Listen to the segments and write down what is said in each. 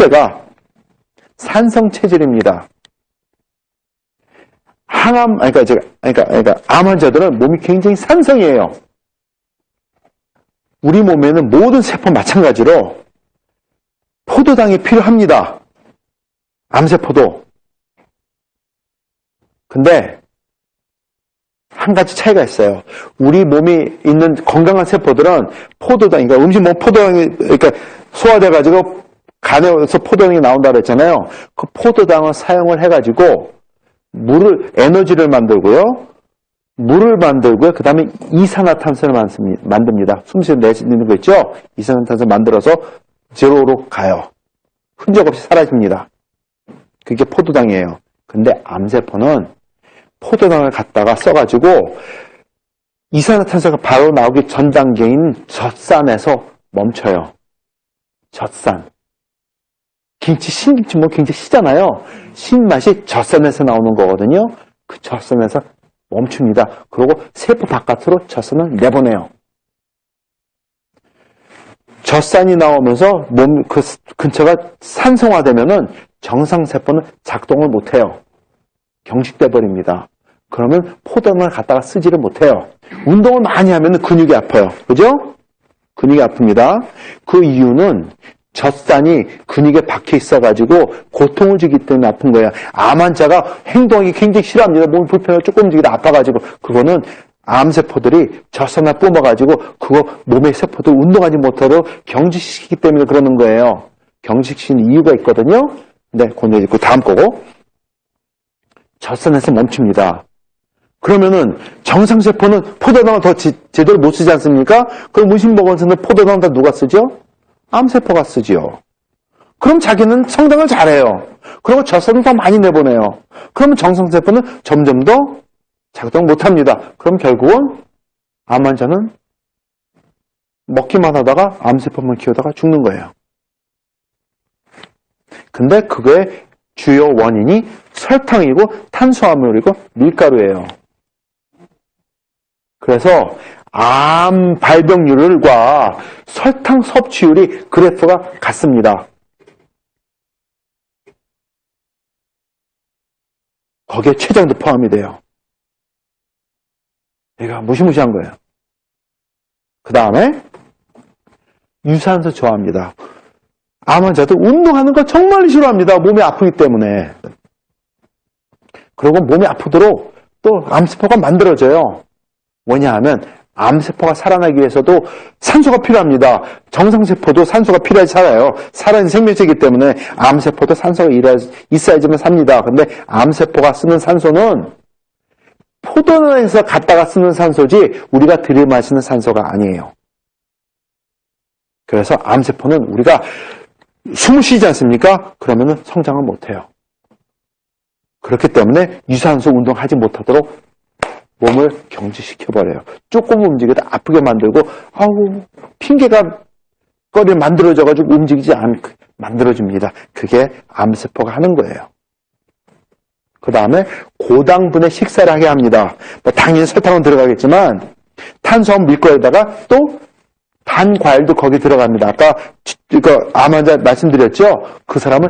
첫째가 산성 체질입니다. 암 환자들은 몸이 굉장히 산성이에요. 우리 몸에는 모든 세포 마찬가지로 포도당이 필요합니다. 암세포도. 근데 한 가지 차이가 있어요. 우리 몸에 있는 건강한 세포들은 포도당, 그러니까 음식 먹으면 포도당이 소화돼가지고 간에서 포도당이 나온다고 했잖아요. 그 포도당을 사용을 해가지고 에너지를 만들고요. 물을 만들고요. 그 다음에 이산화탄소를 만듭니다. 숨쉬는 내쉬는 거 있죠? 이산화탄소 만들어서 제로로 가요. 흔적 없이 사라집니다. 그게 포도당이에요. 근데 암세포는 포도당을 갖다가 써가지고 이산화탄소가 바로 나오기 전 단계인 젖산에서 멈춰요. 젖산. 신김치 뭐 굉장히 시잖아요. 신맛이 젖산에서 나오는 거거든요. 그 젖산에서 멈춥니다. 그리고 세포 바깥으로 젖산을 내보내요. 젖산이 나오면서 몸 그 근처가 산성화되면은 정상세포는 작동을 못해요. 경직돼 버립니다. 그러면 포도당을 갖다가 쓰지를 못해요. 운동을 많이 하면 근육이 아파요. 그죠? 근육이 아픕니다. 그 이유는 젖산이 근육에 박혀 있어가지고 고통을 주기 때문에 아픈 거예요. 암 환자가 행동이 굉장히 싫어합니다. 몸이 불편하고 조금 움직이다 아파가지고. 그거는 암세포들이 젖산을 뿜어가지고 그거 몸의 세포들 운동하지 못하도록 경직시키기 때문에 그러는 거예요. 경직시키는 이유가 있거든요. 네, 그건 있고 다음 거고. 젖산에서 멈춥니다. 그러면은 정상세포는 포도당을 더 제대로 못 쓰지 않습니까? 그럼 음식 먹었는데 포도당을 다 누가 쓰죠? 암세포가 쓰지요. 그럼 자기는 성장을 잘해요. 그리고 젖산을 더 많이 내보내요. 그러면 정상세포는 점점 더 작동 못합니다. 그럼 결국은 암 환자는 먹기만 하다가 암세포만 키우다가 죽는 거예요. 근데 그거의 주요 원인이 설탕이고 탄수화물이고 밀가루예요. 그래서 암 발병률과 설탕 섭취율이 그래프가 같습니다. 거기에 췌장도 포함이 돼요. 얘가 무시무시한 거예요. 그 다음에 유산소 좋아합니다. 암 환자도 운동하는 거 정말 싫어합니다. 몸이 아프기 때문에. 그리고 몸이 아프도록 또 암세포가 만들어져요. 뭐냐 하면 암세포가 살아나기 위해서도 산소가 필요합니다. 정상세포도 산소가 필요해서 살아요. 살아있는 생명체이기 때문에 암세포도 산소가 있어야지만 삽니다. 근데 암세포가 쓰는 산소는 포도당에서 갖다가 쓰는 산소지 우리가 들이마시는 산소가 아니에요. 그래서 암세포는 우리가 숨을 쉬지 않습니까? 그러면은 성장을 못해요. 그렇기 때문에 유산소 운동하지 못하도록 몸을 경직시켜버려요. 조금 움직여도 아프게 만들고, 핑계가 거리를 만들어져가지고 움직이지 않게 만들어줍니다. 그게 암세포가 하는 거예요. 그 다음에 고당분의 식사를 하게 합니다. 당연히 설탕은 들어가겠지만, 탄수화물 밀가루에다가 또 단 과일도 거기 들어갑니다. 아까 암 환자 말씀드렸죠? 그 사람은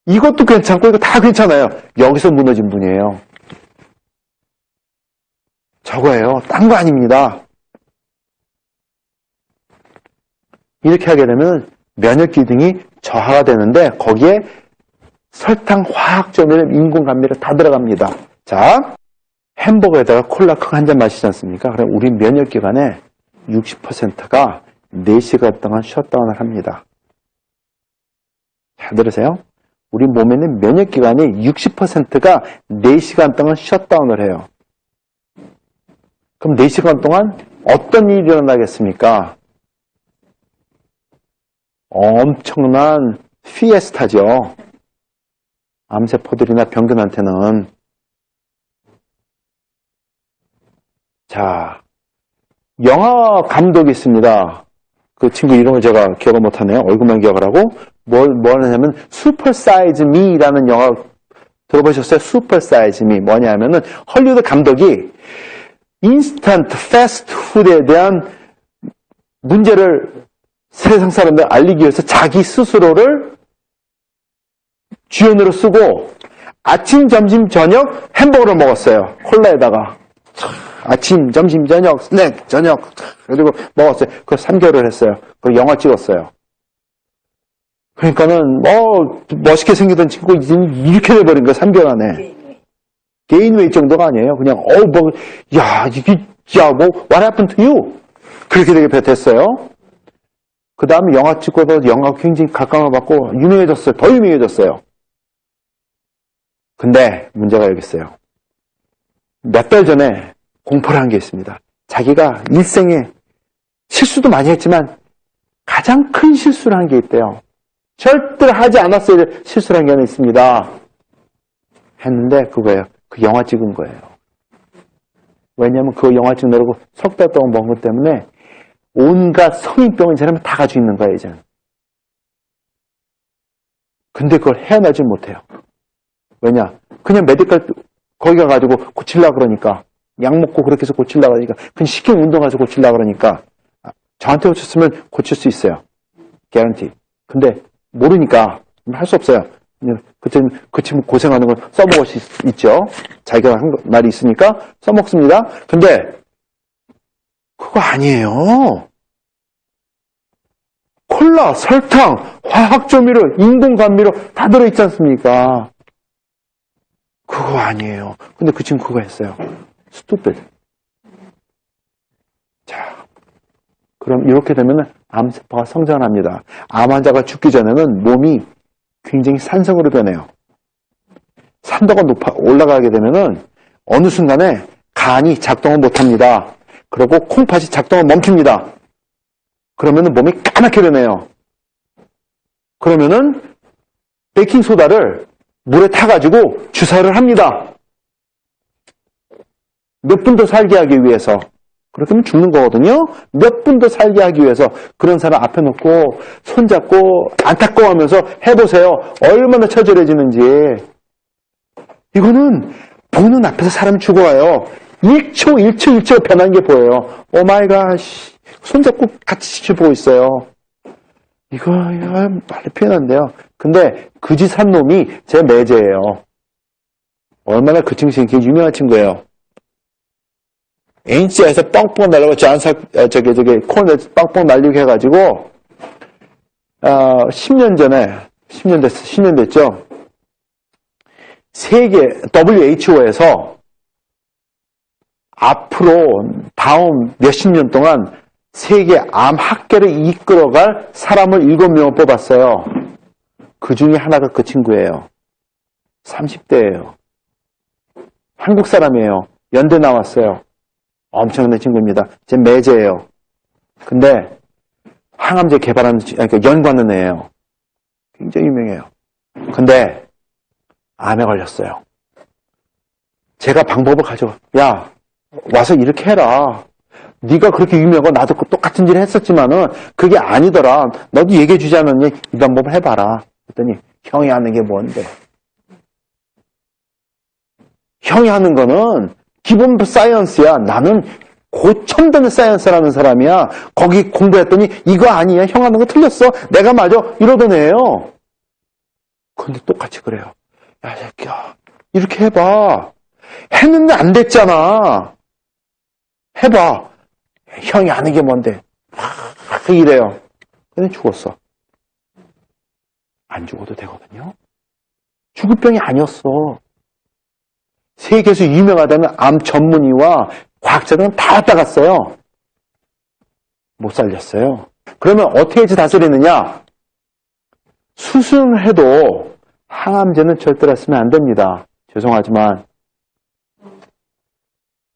이것도 괜찮고 이거 다 괜찮아요. 여기서 무너진 분이에요. 저거예요. 딴 거 아닙니다. 이렇게 하게 되면 면역 기능이 저하가 되는데 거기에 설탕, 화학조미료, 인공 감미료 다 들어갑니다. 자, 햄버거에다가 콜라 한 잔 마시지 않습니까? 그럼 우리 면역 기관에 60%가 4시간 동안 셧다운을 합니다. 잘 들으세요? 우리 몸에는 면역 기관이 60%가 4시간 동안 셧다운을 해요. 그럼 4시간 동안 어떤 일이 일어나겠습니까? 엄청난 피에스타죠. 암세포들이나 병균한테는. 자, 영화 감독이 있습니다. 그 친구 이름을 제가 기억을 못하네요. 얼굴만 기억을 하고. 뭘 하냐면 슈퍼 사이즈 미라는 영화 들어보셨어요? 슈퍼 사이즈 미. 뭐냐 하면은 헐리우드 감독이 인스턴트 패스트푸드에 대한 문제를 세상 사람들 알리기 위해서 자기 스스로를 주연으로 쓰고 아침, 점심, 저녁 햄버거를 먹었어요. 콜라에다가. 아침, 점심, 저녁, 스낵, 저녁. 그리고 먹었어요. 그거 3개월을 했어요. 그리고 영화 찍었어요. 그러니까는, 멋있게 생기던 친구 이렇게 돼버린 거야, 3개월 안에. 게인웨이 정도가 아니에요. 그냥, what happened to you? 그렇게 되게 됐어요. 그 다음에 영화 찍고도 영화가 굉장히 각광을 받고 유명해졌어요. 더 유명해졌어요. 근데 문제가 여기 있어요. 몇 달 전에 공포를 한 게 있습니다. 자기가 일생에 실수도 많이 했지만 가장 큰 실수를 한 게 있대요. 절대 하지 않았어야 될 실수를 한 게 하나 있습니다. 했는데 그거예요. 그 영화 찍은 거예요. 왜냐하면 그 영화 찍느라고 석 달 동안 먹은 것 때문에 온갖 성인병을 이 사람이 다 가지고 있는 거예요, 이제는. 근데 그걸 헤어나지 못해요. 왜냐? 그냥 메디컬 거기 가가지고 고치려고 그러니까 약 먹고 그렇게 해서 고치려고 그러니까 그냥 쉽게 운동해서 고치려고 그러니까 저한테 오셨으면 고칠 수 있어요. 개런티. 근데 모르니까 할 수 없어요. 그때는 그 친구 고생하는 걸 써먹을 수 있죠. 자기가 한 날이 있으니까 써먹습니다. 근데 그거 아니에요. 콜라, 설탕, 화학조미료, 인공감미료 다 들어있지 않습니까? 그거 아니에요. 근데 그 친구 그거 했어요. 스투피드. 자, 그럼 이렇게 되면 암세포가 성장합니다. 암 환자가 죽기 전에는 몸이 굉장히 산성으로 변해요. 산도가 올라가게 되면은 어느 순간에 간이 작동을 못합니다. 그리고 콩팥이 작동을 멈춥니다. 그러면은 몸이 까맣게 변해요. 그러면은 베이킹소다를 물에 타가지고 주사를 합니다. 몇 분 더 살게 하기 위해서. 그렇게 하면 죽는 거거든요. 몇 분 더 살게 하기 위해서 그런 사람 앞에 놓고 손잡고 안타까워하면서 해보세요. 얼마나 처절해지는지. 이거는 보는 앞에서 사람이 죽어요. 1초 변한 게 보여요. 오 마이 갓. 손잡고 같이 지켜보고 있어요. 이거 빨리 표현한대요. 근데 그 짓 한 놈이 제 매제예요. 얼마나 그 친구 되게 유명한 친구예요. NC에서 뻥뻥 날리고 코너에서 뻥뻥 날리고 해가지고 10년 됐죠. 세계 WHO에서 앞으로 다음 몇십 년 동안 세계 암 학계를 이끌어갈 사람을 7명을 뽑았어요. 그 중에 하나가 그 친구예요. 30대예요. 한국 사람이에요. 연대 나왔어요. 엄청난 친구입니다. 제 매제예요. 근데 항암제 개발하는 연구하는 애예요. 굉장히 유명해요. 근데 암에 걸렸어요. 제가 방법을 가져가. 야, 와서 이렇게 해라. 네가 그렇게 유명하고 나도 똑같은 일을 했었지만은 그게 아니더라. 너도 얘기해 주지 않았니? 이 방법을 해봐라. 그랬더니 형이 하는 게 뭔데? 형이 하는 거는 기본 사이언스야. 나는 고첨단의 사이언스라는 사람이야. 거기 공부했더니 이거 아니야. 형 하는 거 틀렸어. 내가 맞아. 이러던 애예요. 근데 똑같이 그래요. 야, 새끼야. 이렇게 해봐. 했는데 안 됐잖아. 해봐. 형이 아는 게 뭔데? 이래요. 근데 죽었어. 안 죽어도 되거든요. 죽을 병이 아니었어. 세계에서 유명하다는 암 전문의와 과학자들은 다 왔다 갔어요. 못 살렸어요. 그러면 어떻게 해서 다스리느냐? 수술을 해도 항암제는 절대로 쓰면 안 됩니다. 죄송하지만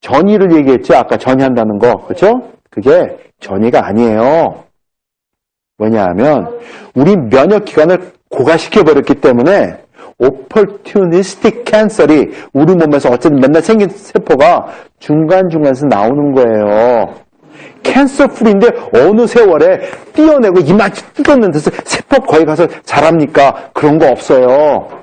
전이를 얘기했죠. 아까 전이한다는 거. 그렇죠? 그게 전이가 아니에요. 왜냐하면 우리 면역기관을 고갈시켜버렸기 때문에 opportunistic cancer이 우리 몸에서 어쨌든 맨날 생긴 세포가 중간중간에서 나오는 거예요. 캔서 프리인데 어느 세월에 띄어내고 이마치 뜯었는 데서 세포 거기 가서 자랍니까? 그런 거 없어요.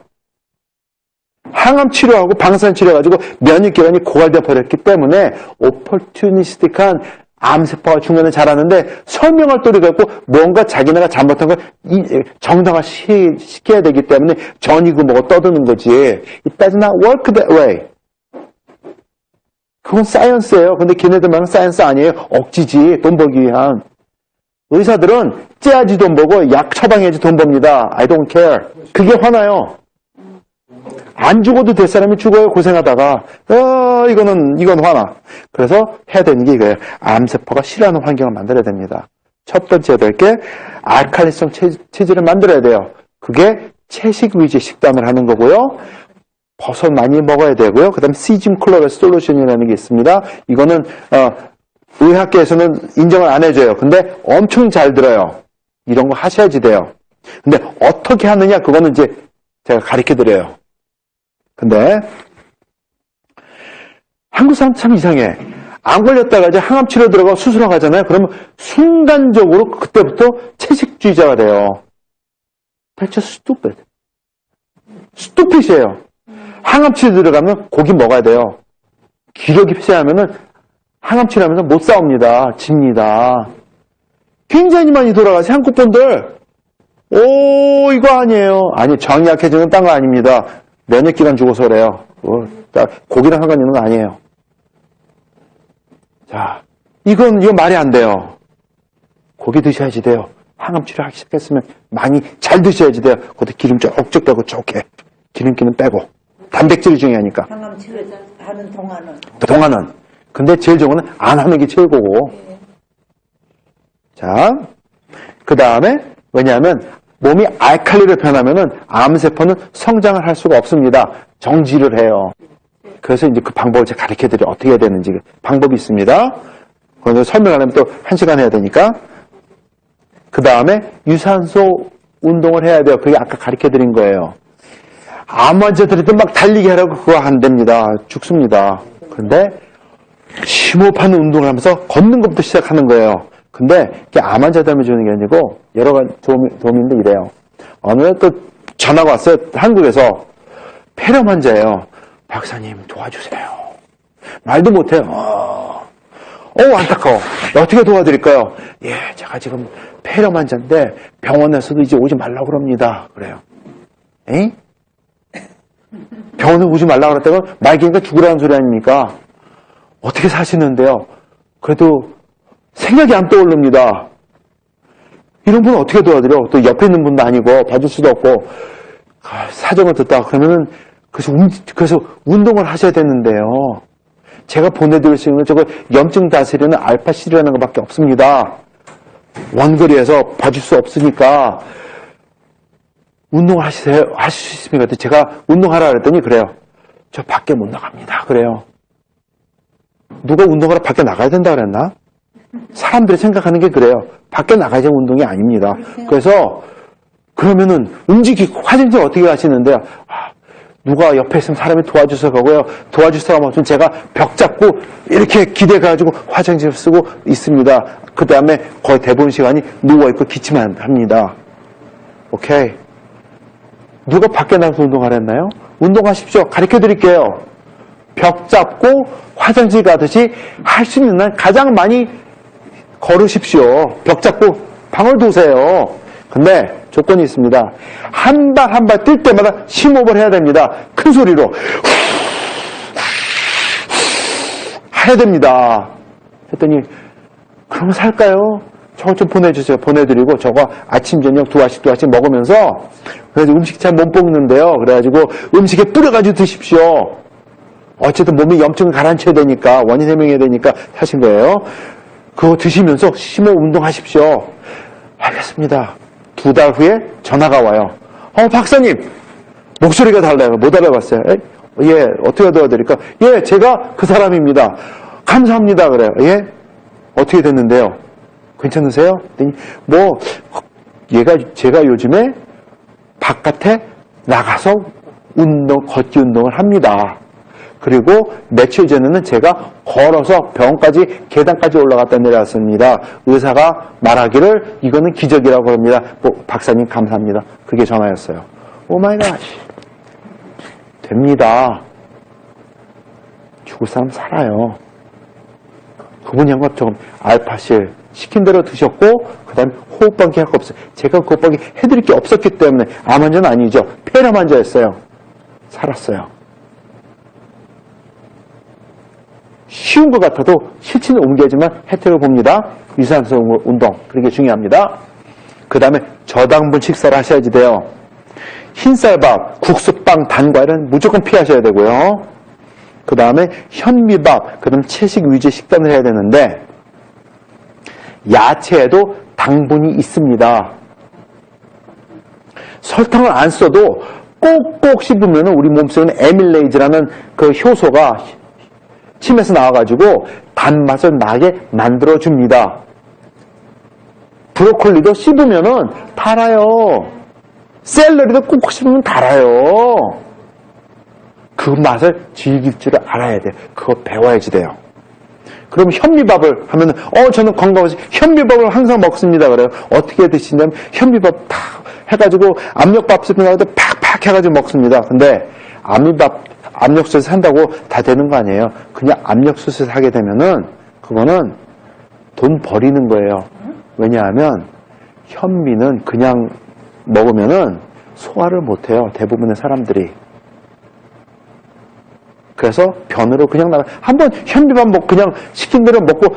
항암 치료하고 방사선 치료해가지고 면역기관이 고갈되어 버렸기 때문에 opportunistic한 암세포가 중간에 자라는데 설명할 도리가 없고 뭔가 자기네가 잘못한 걸 정당화시켜야 되기 때문에 전이고 뭐고 떠드는 거지. It does not work that way. 그건 사이언스예요. 근데 걔네들 말은 사이언스 아니에요. 억지지. 돈 벌기 위한. 의사들은 째야지 돈 벌고 약 처방해야지 돈 법니다. I don't care. 그게 화나요. 안 죽어도 될 사람이 죽어요. 고생하다가. 이건 화나. 그래서 해야 되는 게 이거예요. 암세포가 싫어하는 환경을 만들어야 됩니다. 첫 번째 될 게 알칼리성 체질을 만들어야 돼요. 그게 채식 위주의 식단을 하는 거고요. 버섯 많이 먹어야 되고요. 그 다음에 시즘 클로레 솔루션이라는 게 있습니다. 이거는 의학계에서는 인정을 안 해줘요. 근데 엄청 잘 들어요. 이런 거 하셔야지 돼요. 근데 어떻게 하느냐 그거는 이제 제가 가르쳐드려요. 근데 한국 사람 참 이상해. 안 걸렸다가 이제 항암 치료 들어가고 수술하고 가잖아요. 그러면 순간적으로 그때부터 채식주의자가 돼요. That's just stupid. stupid이에요. 항암 치료 들어가면 고기 먹어야 돼요. 기력이 폐쇄하면은 항암 치료하면서 못 싸웁니다. 집니다. 굉장히 많이 돌아가세요. 한국 분들. 이거 아니에요. 아니, 정이 약해지는 딴 거 아닙니다. 면역기관 죽어서 그래요. 고기랑 상관 있는 거 아니에요. 자, 이건 말이 안 돼요. 고기 드셔야지 돼요. 항암 치료하기 시작했으면 많이 잘 드셔야지 돼요. 그것도 기름 쪽쪽 빼고 좋게. 기름기는 빼고. 단백질이 중요하니까. 항암 치료하는 동안은. 근데 제일 좋은 건 안 하는 게 최고고. 자, 그 다음에 왜냐하면 몸이 알칼리로 변하면은 암세포는 성장을 할 수가 없습니다. 정지를 해요. 그래서 이제 그 방법을 제가 가르쳐드려요. 어떻게 해야 되는지 방법이 있습니다. 그걸 설명하려면 또 1시간 해야 되니까. 그 다음에 유산소 운동을 해야 돼요. 그게 아까 가르쳐드린 거예요. 암 환자들한테 막 달리기 하라고 그거 안 됩니다. 죽습니다. 근데 심호흡하는 운동을 하면서 걷는 것부터 시작하는 거예요. 근데 그게 암 환자들만 주는 게 아니고 여러 가지 도움인데 이래요. 어느 날 또 전화가 왔어요. 한국에서 폐렴 환자예요. 박사님 도와주세요. 말도 못해요. 안타까워. 어떻게 도와드릴까요? 예, 제가 지금 폐렴 환자인데 병원에서도 이제 오지 말라고 그럽니다. 그래요. 에이? 병원에 오지 말라고 그랬다가 말기니까 죽으라는 소리 아닙니까? 어떻게 사시는데요? 그래도 생각이 안 떠오릅니다. 이런 분은 어떻게 도와드려? 또 옆에 있는 분도 아니고 봐줄 수도 없고 사정을 듣다 그러면은 그래서 운동을 하셔야 되는데요. 제가 보내드릴 수 있는 저거 염증 다스리는 알파C라는 것밖에 없습니다. 원거리에서 봐줄 수 없으니까 운동을 하실 수 있습니까? 제가 운동하라 그랬더니 그래요. 저 밖에 못 나갑니다. 그래요. 누가 운동하러 밖에 나가야 된다 그랬나? 사람들이 생각하는 게 그래요. 밖에 나가야 운동이 아닙니다. 그래서 그러면은 움직이고 화장실 어떻게 가시는데요? 누가 옆에 있으면 사람이 도와주서 가고요. 도와줄 사람 없으면 제가 벽 잡고 이렇게 기대가지고 화장실 쓰고 있습니다. 그 다음에 거의 대부분 시간이 누워있고 기침만 합니다. 오케이. 누가 밖에 나가서 운동하라 했나요? 운동하십시오. 가르쳐 드릴게요. 벽 잡고 화장실 가듯이 할 수 있는 날 가장 많이 걸으십시오. 벽 잡고 방을 도세요. 근데 조건이 있습니다. 한 발 한 발 뛸 때마다 심호흡을 해야 됩니다. 큰 소리로 해야 됩니다. 했더니 그러면 살까요? 저거 좀 보내주세요. 보내드리고 저거 아침 저녁 두 알씩 먹으면서 그래서 음식 잘 못 먹는데요. 그래가지고 음식에 뿌려가지고 드십시오. 어쨌든 몸에 염증을 가라앉혀야 되니까 원인 해명해야 되니까 하신 거예요. 그거 드시면서 심호흡 운동하십시오. 알겠습니다. 2달 후에 전화가 와요. 박사님 목소리가 달라요. 못 알아봤어요. 예, 어떻게 도와드릴까? 예, 제가 그 사람입니다. 감사합니다. 그래요. 예, 어떻게 됐는데요? 괜찮으세요? 제가 요즘에 바깥에 나가서 걷기 운동을 합니다. 그리고 며칠 전에는 제가 걸어서 병원까지 계단까지 올라갔다 내려왔습니다. 의사가 말하기를 이거는 기적이라고 합니다. 박사님 감사합니다. 그게 전화였어요. 오 마이 갓. 됩니다. 죽을 사람 살아요. 그분이 한 것처럼 알파실 시킨 대로 드셨고 그 다음에 호흡방귀 할 거 없어요. 제가 호흡방귀 해드릴 게 없었기 때문에 암 환자는 아니죠. 폐렴 환자였어요. 살았어요. 쉬운 것 같아도 실천에 옮겨야지만 혜택을 봅니다. 유산소 운동, 그게 중요합니다. 그 다음에 저당분 식사를 하셔야지 돼요. 흰쌀밥, 국수빵, 단과일은 무조건 피하셔야 되고요. 그 다음에 현미밥, 그 다음 채식 위주의 식단을 해야 되는데 야채에도 당분이 있습니다. 설탕을 안 써도 꼭꼭 씹으면 우리 몸속에는 에밀레이즈라는 그 효소가 침에서 나와가지고 단맛을 나게 만들어줍니다. 브로콜리도 씹으면은 달아요. 샐러리도 꼭꼭 씹으면 달아요. 그 맛을 즐길 줄을 알아야 돼요. 그거 배워야지 돼요. 그럼 현미밥을 하면은, 저는 건강해서 현미밥을 항상 먹습니다. 그래요. 어떻게 드시냐면, 현미밥 탁 해가지고 압력밥솥에 넣어서 팍팍 해가지고 먹습니다. 근데 압력솥에 한다고 다 되는 거 아니에요. 그냥 압력솥에 하게 되면은, 그거는 돈 버리는 거예요. 왜냐하면, 현미는 그냥 먹으면은 소화를 못해요. 대부분의 사람들이. 그래서 변으로 그냥 나가. 한번 현미밥 먹고 그냥 시킨 대로 먹고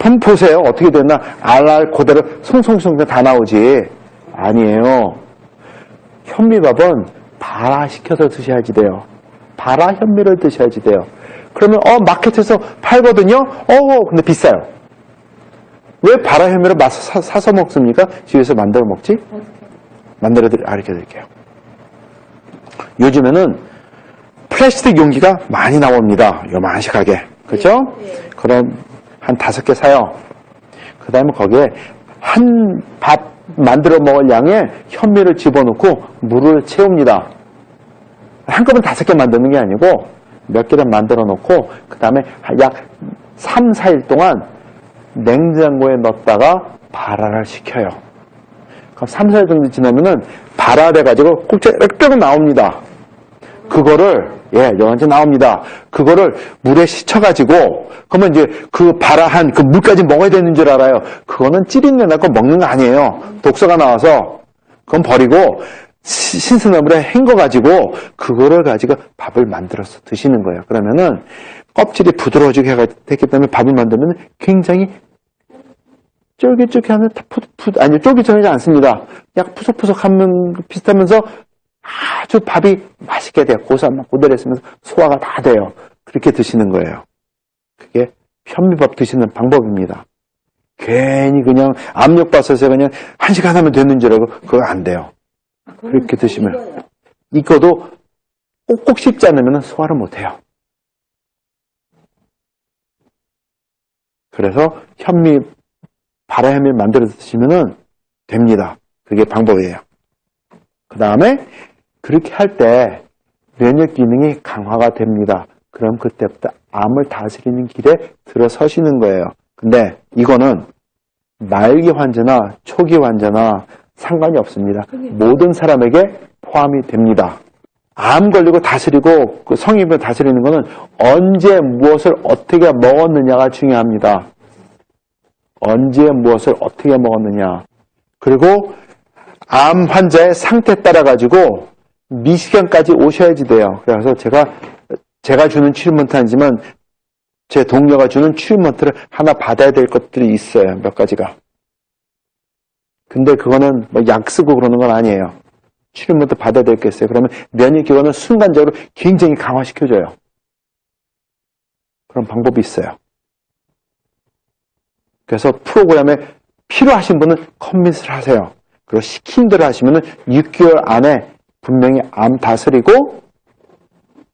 한번 보세요. 어떻게 됐나. 알알 그대로 송송송 다 나오지. 아니에요. 현미밥은 발화시켜서 드셔야지 돼요. 발화 현미를 드셔야지 돼요. 그러면 마켓에서 팔거든요. 근데 비싸요. 왜 발화 현미를 사서 먹습니까? 집에서 만들어 먹지? 가르쳐 드릴게요. 요즘에는 플라스틱 용기가 많이 나옵니다. 요만식하게. 그죠? 네. 그럼 한 5개 사요. 그 다음에 거기에 한 밥 만들어 먹을 양의 현미를 집어넣고 물을 채웁니다. 한꺼번에 5개 만드는 게 아니고 몇 개를 만들어 놓고 그 다음에 약 3, 4일 동안 냉장고에 넣었다가 발화를 시켜요. 그럼 3, 4일 정도 지나면은 발화돼가지고 꼭지가 빽빽 나옵니다. 그거를, 영양제 나옵니다. 그거를 물에 씻어가지고, 그러면 이제 그 발화한 그 물까지 먹어야 되는 줄 알아요. 그거는 찌르는 게 낫고 먹는 거 아니에요. 독소가 나와서. 그건 버리고, 신선한 물에 헹궈가지고, 그거를 가지고 밥을 만들어서 드시는 거예요. 그러면은, 껍질이 부드러워지게 됐기 때문에 밥을 만들면 굉장히 쫄깃쫄깃하면 쫄깃쫄깃하지 않습니다. 약간 푸석푸석하면 비슷하면서 아주 밥이 맛있게 돼요. 고소한 맛 그대로 있으면서 소화가 다 돼요. 그렇게 드시는 거예요. 그게 현미밥 드시는 방법입니다. 괜히 그냥 압력밥솥에 그냥 1시간 하면 되는 줄 알고 그거 안 돼요. 그렇게 드시면 이거도 꼭꼭 씹지 않으면 소화를 못 해요. 그래서 발화 현미를 만들어 드시면 됩니다. 그게 방법이에요. 그 다음에 그렇게 할 때 면역 기능이 강화가 됩니다. 그럼 그때부터 암을 다스리는 길에 들어서시는 거예요. 근데 이거는 말기 환자나 초기 환자나 상관이 없습니다. 모든 사람에게 포함이 됩니다. 암 걸리고 다스리고 그 성인을 다스리는 거는 언제 무엇을 어떻게 먹었느냐가 중요합니다. 언제 무엇을 어떻게 먹었느냐. 그리고 암 환자의 상태에 따라 가지고 미식경까지 오셔야지 돼요. 그래서 제가 주는 트리트먼트 아니지만 제 동료가 주는 트리트먼트를 하나 받아야 될 것들이 있어요. 몇 가지가. 근데 그거는 뭐 약 쓰고 그러는 건 아니에요. 트리트먼트 받아야 될 게 있어요. 그러면 면역 기관을 순간적으로 굉장히 강화시켜줘요. 그런 방법이 있어요. 그래서 프로그램에 필요하신 분은 커밋을 하세요. 그리고 시킨 대로 하시면 6개월 안에 분명히 암 다스리고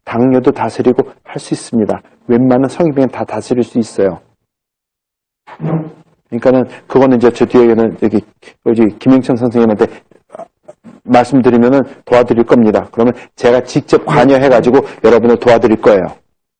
당뇨도 다스리고 할 수 있습니다. 웬만한 성인병은 다 다스릴 수 있어요. 그러니까는 그거는 이제 저 뒤에는 여기 김영천 선생님한테 말씀드리면은 도와드릴 겁니다. 그러면 제가 직접 관여해가지고 여러분을 도와드릴 거예요.